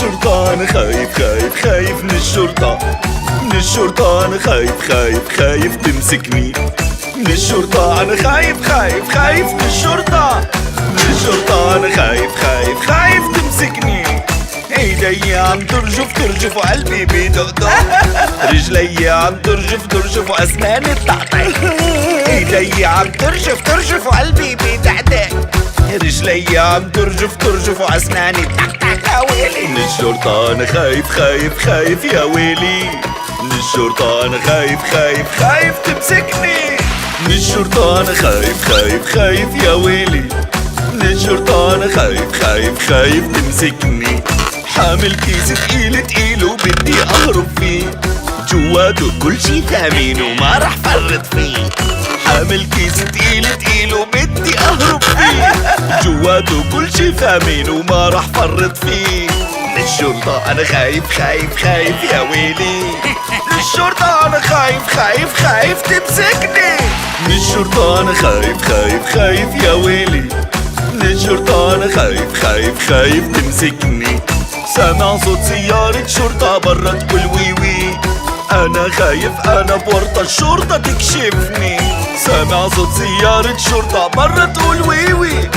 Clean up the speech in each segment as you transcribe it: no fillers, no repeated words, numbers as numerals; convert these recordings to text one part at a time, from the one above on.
الشرطة أنا خايف خايف خايف من الشرطة. من الشرطة أنا خايف خايف خايف تمسكني. من الشرطة أنا خايف خايف خايف من الشرطة. من الشرطة أنا خايف خايف خايف تمسكني. ايدي عم ترجف ترجف وقلبي بيدق. رجلي عم ترجف ترجف واسناني تطقطق. ايدي عم ترجف ترجف وقلبي بيدقدق. رجلي عم ترجف ترجف واسناني تطقطق. يا ويلي من الشرطة انا خايف خايف خايف يا ويلي. من الشرطة انا خايف خايف خايف تمسكني. من الشرطة انا خايف خايف خايف يا ويلي. من الشرطة انا خايف خايف خايف تمسكني. حامل كيس تقيل تقيل وبدي اهرب فيه. جواته كل شي ثمين وما رح فرط فيه. حامل كيس تقيل تقيل وبدي اهرب فيه. جواته كل شي ثمين وما رح فرط فيه. من الشرطة انا خايف خايف خايف يا ويلي. من الشرطة انا خايف خايف خايف تمسكني. من الشرطة انا خايف خايف خايف يا ويلي. من الشرطة انا خايف خايف خايف تمسكني. سامع صوت سيارة شرطة برا تقول وي وي. أنا خايف أنا بورطة الشرطة تكشفني. سامع صوت سيارة شرطة برا تقول وي وي.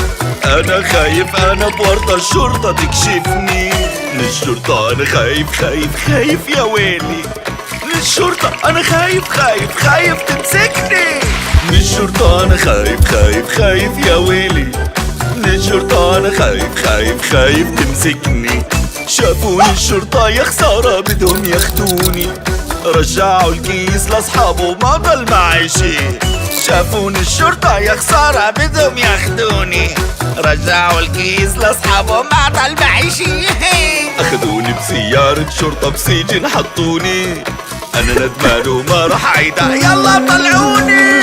أنا خايف أنا بورطة الشرطة تكشفني. من الشرطة أنا خايف خايف خايف يا ويلي. من الشرطة أنا خايف خايف خايف تمسكني. من الشرطة أنا خايف خايف خايف يا ويلي. من الشرطة أنا خايف خايف خايف تمسكني. شافوني الشرطة يا خسارة بدهم ياخدوني. رجعوا الكيس لاصحابه ما ضل معي شي. شافوني الشرطة يا خسارة بدهم ياخدوني. رجعوا الكيس لاصحابه ما ضل معي شي. اخدوني بسيارة شرطة بسجن حطوني. انا ندمان وما رح عيدها يلا طلعوني.